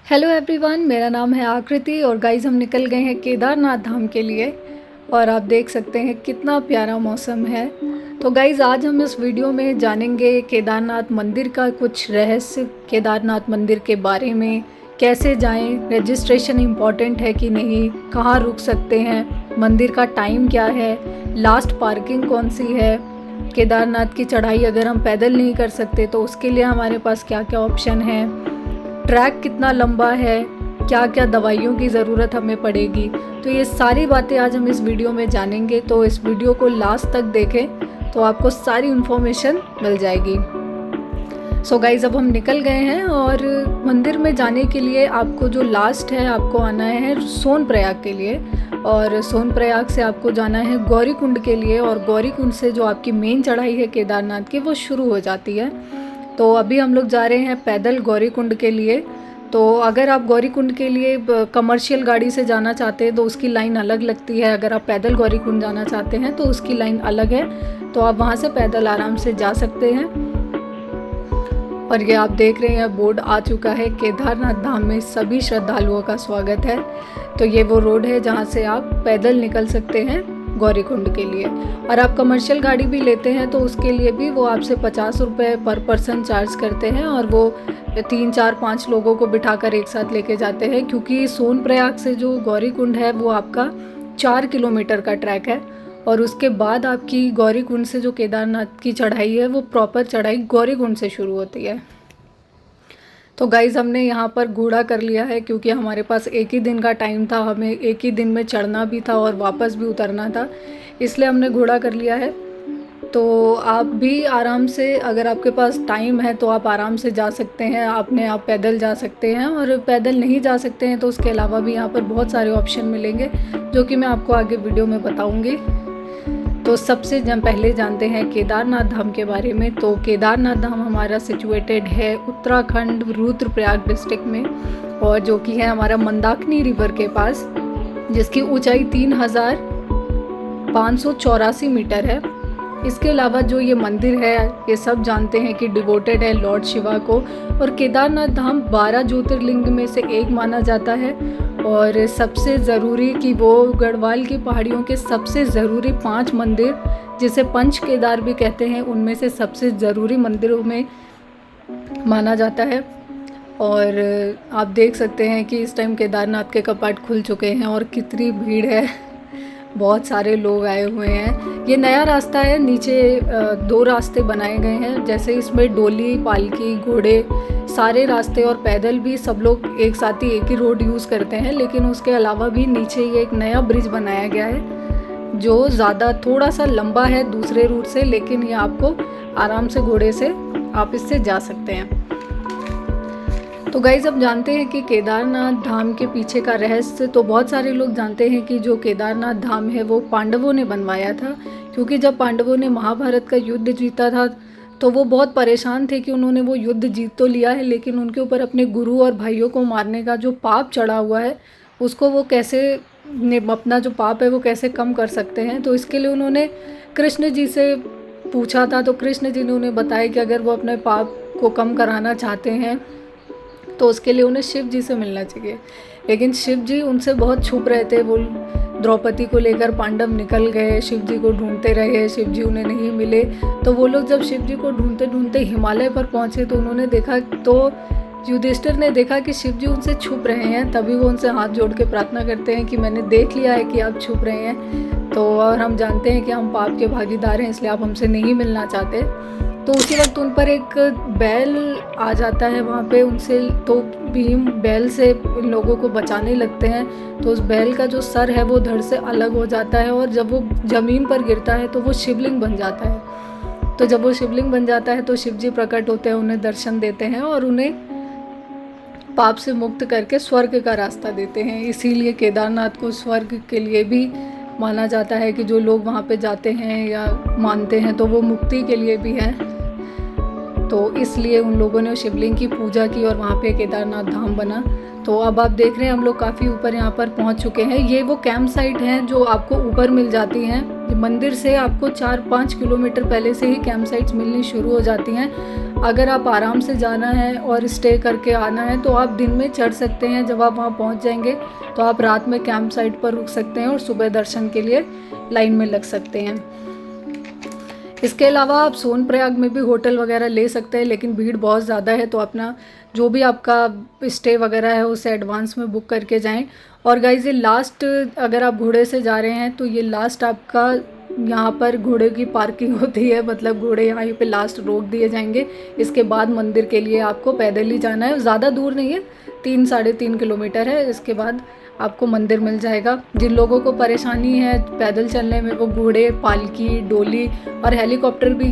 Hello everyone, मेरा नाम है आकृति और गाइस हम निकल गए हैं केदारनाथ धाम के लिए। और आप देख सकते हैं कितना प्यारा मौसम है। तो गाइस आज हम इस वीडियो में जानेंगे केदारनाथ मंदिर का कुछ रहस्य, केदारनाथ मंदिर के बारे में, कैसे जाएं, रजिस्ट्रेशन इम्पॉर्टेंट है कि नहीं, कहाँ रुक सकते हैं, मंदिर का टाइम क्या है, लास्ट पार्किंग कौन सी है, केदारनाथ की चढ़ाई अगर हम पैदल नहीं कर सकते तो उसके लिए हमारे पास क्या क्या ऑप्शन है, ट्रैक कितना लंबा है, क्या क्या दवाइयों की ज़रूरत हमें पड़ेगी। तो ये सारी बातें आज हम इस वीडियो में जानेंगे। तो इस वीडियो को लास्ट तक देखें तो आपको सारी इन्फॉर्मेशन मिल जाएगी। सो गाइज अब हम निकल गए हैं और मंदिर में जाने के लिए आपको जो लास्ट है, आपको आना है सोनप्रयाग के लिए। और सोनप्रयाग से आपको जाना है गौरीकुंड के लिए। और गौरीकुंड से जो आपकी मेन चढ़ाई है केदारनाथ की, वो शुरू हो जाती है। तो अभी हम लोग जा रहे हैं पैदल गौरीकुंड के लिए। तो अगर आप गौरीकुंड के लिए कमर्शियल गाड़ी से जाना चाहते हैं तो उसकी लाइन अलग लगती है। अगर आप पैदल गौरीकुंड जाना चाहते हैं तो उसकी लाइन अलग है। तो आप वहां से पैदल आराम से जा सकते हैं। और ये आप देख रहे हैं बोर्ड आ चुका है, केदारनाथ धाम में सभी श्रद्धालुओं का स्वागत है। तो ये वो रोड है जहाँ से आप पैदल निकल सकते हैं गौरीकुंड के लिए। और आप कमर्शियल गाड़ी भी लेते हैं तो उसके लिए भी वो आपसे 50 रुपये पर पर्सन चार्ज करते हैं। और वो 3, 4, 5 लोगों को बिठाकर एक साथ लेके जाते हैं। क्योंकि सोनप्रयाग से जो गौरीकुंड है वो आपका 4 किलोमीटर का ट्रैक है। और उसके बाद आपकी गौरीकुंड से जो केदारनाथ की चढ़ाई है वो प्रॉपर चढ़ाई गौरीकुंड से शुरू होती है। तो गाइज़ हमने यहाँ पर घोड़ा कर लिया है क्योंकि हमारे पास एक ही दिन का टाइम था, हमें एक ही दिन में चढ़ना भी था और वापस भी उतरना था, इसलिए हमने घोड़ा कर लिया है। तो आप भी आराम से, अगर आपके पास टाइम है तो आप आराम से जा सकते हैं। आप पैदल जा सकते हैं। और पैदल नहीं जा सकते हैं तो उसके अलावा भी यहाँ पर बहुत सारे ऑप्शन मिलेंगे जो कि मैं आपको आगे वीडियो में बताऊँगी। तो सबसे पहले जानते हैं केदारनाथ धाम के बारे में। तो केदारनाथ धाम हमारा सिचुएटेड है उत्तराखंड रुद्रप्रयाग डिस्ट्रिक्ट में, और जो कि है हमारा मंदाकिनी रिवर के पास, जिसकी ऊंचाई 3584 मीटर है। इसके अलावा जो ये मंदिर है, ये सब जानते हैं कि डिवोटेड है लॉर्ड शिवा को। और केदारनाथ धाम 12 ज्योतिर्लिंग में से एक माना जाता है। और सबसे ज़रूरी कि वो गढ़वाल की पहाड़ियों के सबसे ज़रूरी 5 मंदिर, जिसे पंच केदार भी कहते हैं, उनमें से सबसे ज़रूरी मंदिरों में माना जाता है। और आप देख सकते हैं कि इस टाइम केदारनाथ के कपाट खुल चुके हैं और कितनी भीड़ है, बहुत सारे लोग आए हुए हैं। ये नया रास्ता है, नीचे 2 रास्ते बनाए गए हैं। जैसे इसमें डोली, पालकी, घोड़े, सारे रास्ते और पैदल भी सब लोग एक साथ ही एक ही रोड यूज़ करते हैं। लेकिन उसके अलावा भी नीचे ये एक नया ब्रिज बनाया गया है जो थोड़ा सा लंबा है दूसरे रूट से, लेकिन ये आपको आराम से घोड़े से आप इससे जा सकते हैं। तो गाइज़ अब जानते हैं कि केदारनाथ धाम के पीछे का रहस्य। तो बहुत सारे लोग जानते हैं कि जो केदारनाथ धाम है वो पांडवों ने बनवाया था। क्योंकि जब पांडवों ने महाभारत का युद्ध जीता था तो वो बहुत परेशान थे कि उन्होंने वो युद्ध जीत तो लिया है, लेकिन उनके ऊपर अपने गुरु और भाइयों को मारने का जो पाप चढ़ा हुआ है उसको वो कैसे, अपना जो पाप है वो कैसे कम कर सकते हैं। तो इसके लिए उन्होंने कृष्ण जी से पूछा था। तो कृष्ण जी ने उन्हें बताया कि अगर वो अपने पाप को कम कराना चाहते हैं तो उसके लिए उन्हें शिव जी से मिलना चाहिए। लेकिन शिव जी उनसे बहुत छुप रहे थे। वो द्रौपदी को लेकर पांडव निकल गए, शिव जी को ढूंढते रहे, शिव जी उन्हें नहीं मिले। तो वो लोग जब शिव जी को ढूंढते ढूंढते हिमालय पर पहुँचे तो उन्होंने देखा, तो युधिष्ठिर ने देखा कि शिव जी उनसे छुप रहे हैं। तभी वो उनसे हाथ जोड़ के प्रार्थना करते हैं कि मैंने देख लिया है कि आप छुप रहे हैं, तो और हम जानते हैं कि हम पाप के भागीदार हैं, इसलिए आप हमसे नहीं मिलना चाहते। तो उसी वक्त उन पर एक बैल आ जाता है वहाँ पे उनसे। तो भीम बैल से इन लोगों को बचाने लगते हैं। तो उस बैल का जो सर है वो धड़ से अलग हो जाता है और जब वो ज़मीन पर गिरता है तो वो शिवलिंग बन जाता है। तो जब वो शिवलिंग बन जाता है तो शिव जी प्रकट होते हैं, उन्हें दर्शन देते हैं और उन्हें पाप से मुक्त करके स्वर्ग का रास्ता देते हैं। इसीलिए केदारनाथ को स्वर्ग के लिए भी माना जाता है कि जो लोग वहाँ पे जाते हैं या मानते हैं तो वो मुक्ति के लिए भी है। तो इसलिए उन लोगों ने शिवलिंग की पूजा की और वहाँ पे केदारनाथ धाम बना। तो अब आप देख रहे हैं हम लोग काफ़ी ऊपर यहाँ पर पहुँच चुके हैं। ये वो कैंप साइट हैं जो आपको ऊपर मिल जाती हैं। मंदिर से आपको 4-5 किलोमीटर पहले से ही कैंप साइट्स मिलनी शुरू हो जाती हैं। अगर आप आराम से जाना है और स्टे करके आना है तो आप दिन में चढ़ सकते हैं। जब आप वहाँ पहुँच जाएंगे तो आप रात में कैंप साइट पर रुक सकते हैं और सुबह दर्शन के लिए लाइन में लग सकते हैं। इसके अलावा आप सोनप्रयाग में भी होटल वगैरह ले सकते हैं, लेकिन भीड़ बहुत ज़्यादा है तो अपना जो भी आपका स्टे वगैरह है उसे एडवांस में बुक करके जाएं। और गाइस ये लास्ट, अगर आप घोड़े से जा रहे हैं तो ये लास्ट आपका यहाँ पर घोड़े की पार्किंग होती है, मतलब घोड़े यहाँ पे लास्ट रोक दिए जाएंगे। इसके बाद मंदिर के लिए आपको पैदल ही जाना है, ज़्यादा दूर नहीं है, 3-3.5 किलोमीटर है। इसके बाद आपको मंदिर मिल जाएगा। जिन लोगों को परेशानी है पैदल चलने में वो घोड़े, पालकी, डोली और हेलीकॉप्टर भी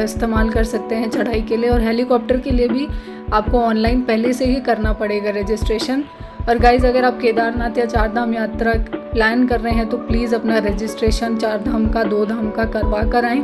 इस्तेमाल कर सकते हैं चढ़ाई के लिए। और हेलीकॉप्टर के लिए भी आपको ऑनलाइन पहले से ही करना पड़ेगा रजिस्ट्रेशन। और गाइज़ अगर आप केदारनाथ या 4 धाम यात्रा प्लान कर रहे हैं तो प्लीज़ अपना रजिस्ट्रेशन 4 धाम का, 2 धाम का करवा कर आएँ,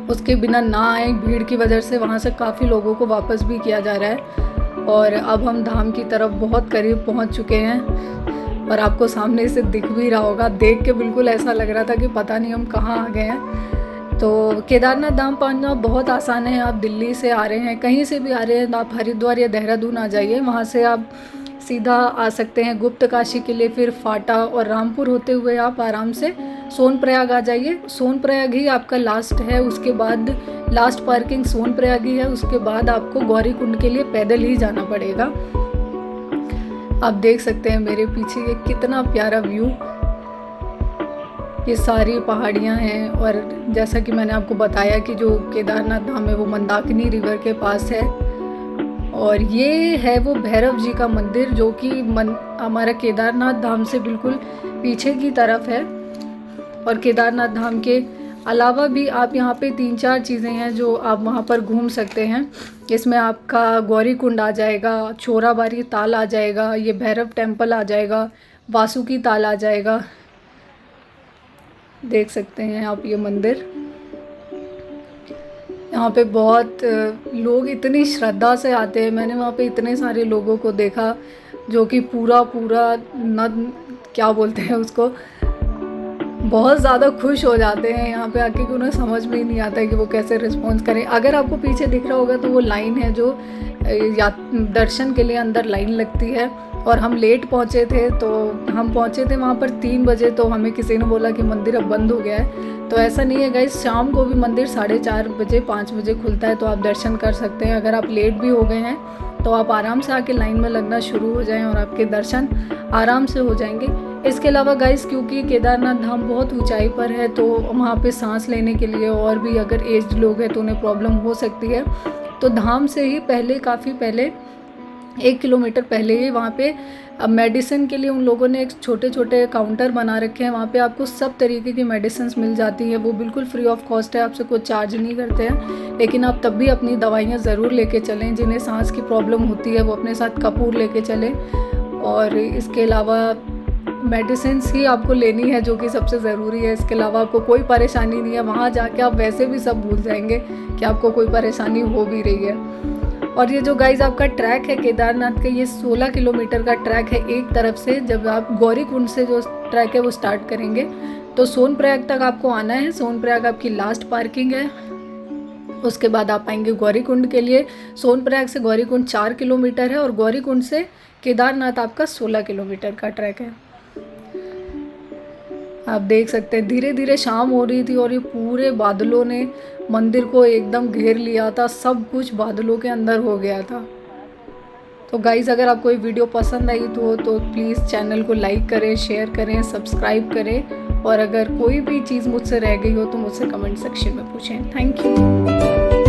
उसके बिना ना आए। भीड़ की वजह से वहाँ से काफ़ी लोगों को वापस भी किया जा रहा है। और अब हम धाम की तरफ बहुत करीब पहुँच चुके हैं और आपको सामने से दिख भी रहा होगा। देख के बिल्कुल ऐसा लग रहा था कि पता नहीं हम कहाँ आ गए हैं। तो केदारनाथ धाम पहुँचना बहुत आसान है। आप दिल्ली से आ रहे हैं, कहीं से भी आ रहे हैं, आप हरिद्वार या देहरादून आ जाइए, वहाँ से आप सीधा आ सकते हैं गुप्त काशी के लिए। फिर फाटा और रामपुर होते हुए आप आराम से सोनप्रयाग आ जाइए। सोनप्रयाग ही आपका लास्ट है, उसके बाद लास्ट पार्किंग सोनप्रयाग ही है। उसके बाद आपको गौरीकुंड के लिए पैदल ही जाना पड़ेगा। आप देख सकते हैं मेरे पीछे ये कितना प्यारा व्यू, ये सारी पहाड़ियाँ हैं। और जैसा कि मैंने आपको बताया कि जो केदारनाथ धाम है वो मंदाकिनी रिवर के पास है। और ये है वो भैरव जी का मंदिर जो कि हमारा केदारनाथ धाम से बिल्कुल पीछे की तरफ है। और केदारनाथ धाम के अलावा भी आप यहाँ पे 3-4 चीज़ें हैं जो आप वहाँ पर घूम सकते हैं। इसमें आपका गौरीकुंड आ जाएगा, चोराबारी ताल आ जाएगा, ये भैरव टेम्पल आ जाएगा, वासुकी ताल आ जाएगा। देख सकते हैं आप ये मंदिर। यहाँ पे बहुत लोग इतनी श्रद्धा से आते हैं। मैंने वहाँ पे इतने सारे लोगों को देखा जो कि पूरा न क्या बोलते हैं उसको, बहुत ज़्यादा खुश हो जाते हैं यहाँ पे आके कि उन्हें समझ में ही नहीं आता है कि वो कैसे रिस्पॉन्स करें। अगर आपको पीछे दिख रहा होगा तो वो लाइन है जो दर्शन के लिए अंदर लाइन लगती है। और हम लेट पहुँचे थे, तो हम पहुँचे थे वहाँ पर 3 बजे, तो हमें किसी ने बोला कि मंदिर अब बंद हो गया है। तो ऐसा नहीं है गाइस, शाम को भी मंदिर 4:30 बजे 5 बजे खुलता है, तो आप दर्शन कर सकते हैं। अगर आप लेट भी हो गए हैं तो आप आराम से आके लाइन में लगना शुरू हो जाएं और आपके दर्शन आराम से हो जाएंगे। इसके अलावा गाइस, क्योंकि केदारनाथ धाम बहुत ऊंचाई पर है तो वहाँ पे सांस लेने के लिए और भी अगर एज्ड लोग हैं तो उन्हें प्रॉब्लम हो सकती है। तो धाम से ही पहले, काफ़ी पहले 1 किलोमीटर पहले ही वहाँ पे मेडिसिन के लिए उन लोगों ने एक छोटे काउंटर बना रखे हैं। वहाँ पे आपको सब तरीके की मेडिसिन मिल जाती है। वो बिल्कुल फ्री ऑफ कॉस्ट है, आपसे कोई चार्ज नहीं करते हैं। लेकिन आप तब भी अपनी दवाइयाँ ज़रूर लेके चलें। जिन्हें सांस की प्रॉब्लम होती है वो अपने साथ कपूर लेके चलें। और इसके अलावा मेडिसिन ही आपको लेनी है जो कि सबसे ज़रूरी है। इसके अलावा आपको कोई परेशानी नहीं है। वहाँ जाके आप वैसे भी सब भूल जाएंगे कि आपको कोई परेशानी हो भी रही है। और ये जो गाइज़ आपका ट्रैक है केदारनाथ का, ये 16 किलोमीटर का ट्रैक है एक तरफ से। जब आप गौरीकुंड से जो ट्रैक है वो स्टार्ट करेंगे तो सोनप्रयाग तक आपको आना है। सोनप्रयाग आपकी लास्ट पार्किंग है। उसके बाद आप आएंगे गौरीकुंड के लिए। सोनप्रयाग से गौरीकुंड 4 किलोमीटर है और गौरीकुंड से केदारनाथ आपका 16 किलोमीटर का ट्रैक है। आप देख सकते हैं धीरे धीरे शाम हो रही थी और ये पूरे बादलों ने मंदिर को एकदम घेर लिया था। सब कुछ बादलों के अंदर हो गया था। तो गाइज़, अगर आपको ये वीडियो पसंद आई तो प्लीज़ चैनल को लाइक करें, शेयर करें, सब्सक्राइब करें। और अगर कोई भी चीज़ मुझसे रह गई हो तो मुझसे कमेंट सेक्शन में पूछें। Thank you.